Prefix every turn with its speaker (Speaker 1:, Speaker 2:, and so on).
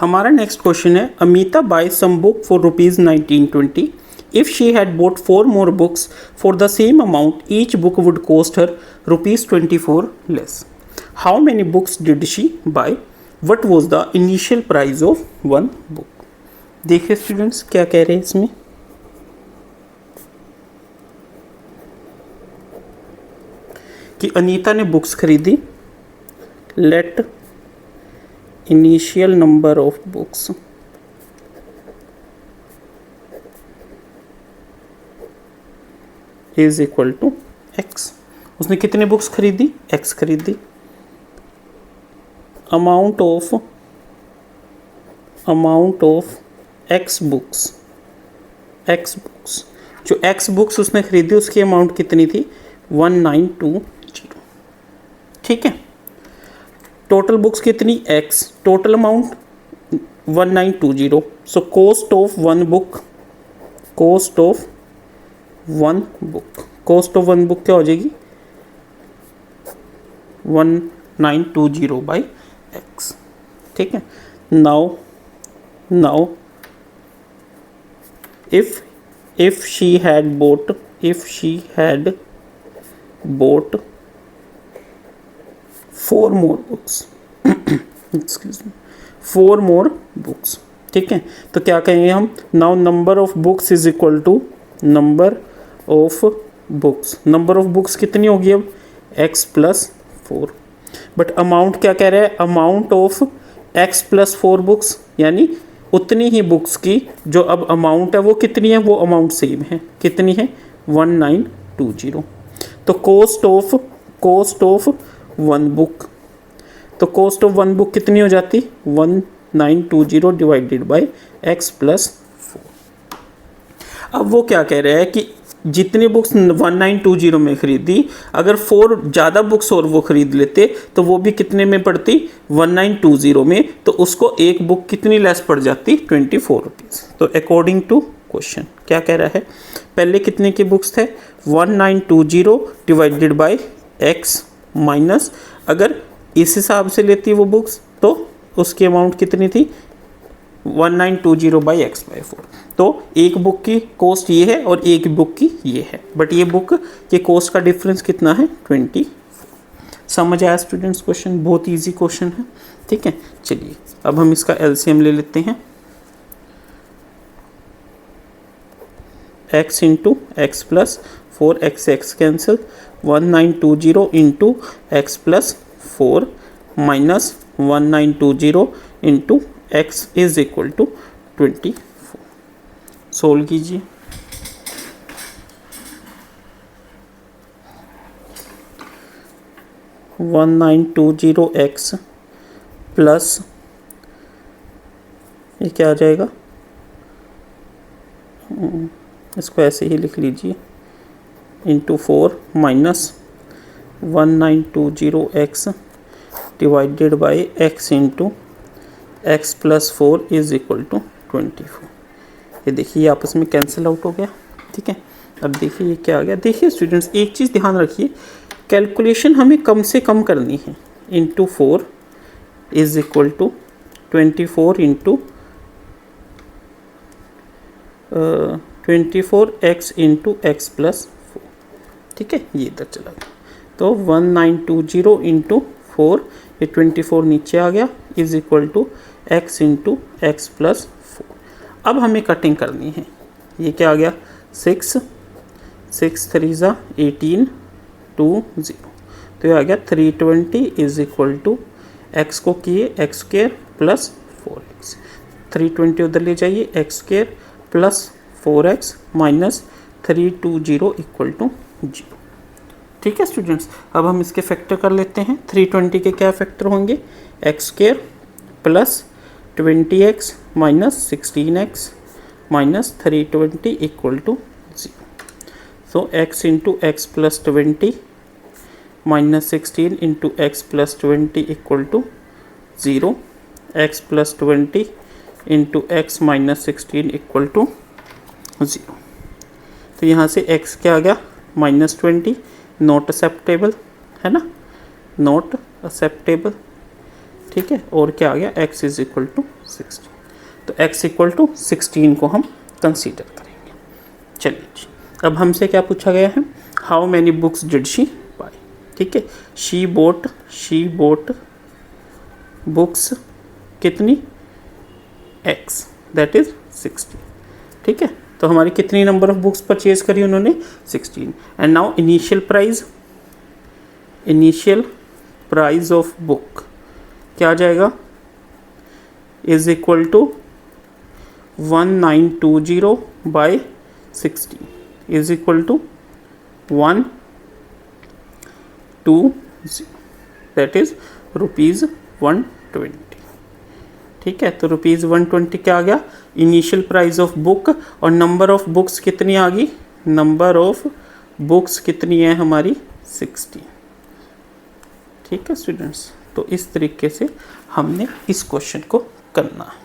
Speaker 1: हमारा next question है, Amita buy some book for ₹1920. If she had bought 4 more books for the same amount, each book would cost her ₹24 less. How many books did she buy? What was the initial price of one book? देखिए students क्या कह रहे हैं इसमें, कि अनीता ने books खरीदी. Let initial number of books is equal to x. उसने कितने बुक्स खरीदी? एक्स खरीदी. अमाउंट ऑफ एक्स बुक्स, जो एक्स बुक्स उसने खरीदी उसकी अमाउंट कितनी थी? 1920. ठीक है. टोटल बुक्स कितनी? X. Total amount 1920. So cost of one book क्या हो जाएगी? 1920 बाई एक्स. ठीक है. Now if she had bought 4 more books excuse me 4 more books. ठीक है. तो क्या कहेंगे हम? Now number of books is equal to number of books कितनी होगी अब? x plus 4. बट अमाउंट क्या कह रहा है? Amount of x plus 4 books, यानी उतनी ही बुक्स की जो अब अमाउंट है वो कितनी है? वो अमाउंट सेम है. कितनी है? 1920. तो कॉस्ट ऑफ वन बुक, तो कॉस्ट ऑफ वन बुक कितनी हो जाती? 1920 डिवाइडेड बाई x प्लस 4. अब वो क्या कह रहा है कि जितनी बुक्स 1920 में खरीदी, अगर 4 ज़्यादा बुक्स और वो खरीद लेते तो वो भी कितने में पड़ती? 1920 में. तो उसको एक बुक कितनी लेस पड़ जाती? 24 रुपीज़. तो अकॉर्डिंग टू क्वेश्चन क्या कह रहा है? पहले कितने की बुक्स थे? 1920 डिवाइडेड बाई एक्स माइनस, अगर इस हिसाब से लेती वो बुक्स तो उसकी अमाउंट कितनी थी? 1920 बाई एक्स बाई 4. तो एक बुक की कॉस्ट ये है और एक बुक की ये है, बट ये बुक के कॉस्ट का डिफरेंस कितना है? 24. समझ आया स्टूडेंट्स? क्वेश्चन बहुत इजी क्वेश्चन है. ठीक है. चलिए अब हम इसका एलसीएम ले लेते हैं. x into x plus 4, x cancel, 1920 into x plus 4 minus 1920 into x is equal to 24. Solve कीजिए. $1920 प्लस ये क्या आ जाएगा? इसको ऐसे ही लिख लीजिए, into 4 minus 1920x divided by x into x plus 4 is equal to 24. ये देखिए आपस में कैंसिल आउट हो गया. ठीक है. अब देखिए ये क्या आ गया. देखिए स्टूडेंट्स एक चीज़ ध्यान रखिए, कैलकुलेशन हमें कम से कम करनी है. Into 4 is equal to 24 into 24x into x plus 4. ठीक है. ये इधर चला गया. तो 1920 इंटू 4, ये 24 नीचे आ गया, is equal to x into x plus 4. अब हमें कटिंग करनी है. ये क्या आ गया? 6 3 ज़ा 18 2 0. तो ये आ गया 320 इज इक्वल टू एक्स को किए एक्स स्क्र प्लस 4x. 320 उधर ले जाइए, x square plus 4x minus 320 equal to 0. ठीक है स्टूडेंट्स. अब हम इसके फैक्टर कर लेते हैं. 320 के क्या फैक्टर होंगे? X square plus 20x minus 16x minus 320 equal to 0. So x into x plus 20 minus 16 into x plus 20 equal to 0. X plus 20 into x minus 16 equal to 0. तो यहाँ से x क्या आ गया? -20. नॉट एक्सेप्टेबल है ना, not acceptable. ठीक है, और क्या आ गया x इज इक्वल टू 16, तो x इक्वल टू 16 को हम कंसीडर करेंगे। चलिए जी, अब हमसे क्या पूछा गया है, how many books did she buy, ठीक है, शी बोट बुक्स कितनी, x दैट इज 16, ठीक है, तो हमारी कितनी नंबर ऑफ बुक्स परचेज करी उन्होंने, 16। And now initial price of book क्या आ जाएगा, is equal to 1920 by 16 is equal to 120, that is ₹120, ठीक है, तो ₹120 क्या आ गया, इनिशियल प्राइस ऑफ बुक, और नंबर ऑफ बुक्स कितनी आ गई, नंबर ऑफ बुक्स कितनी है हमारी 16, ठीक है स्टूडेंट्स। तो इस तरीके से हमने इस क्वेश्चन को करना है।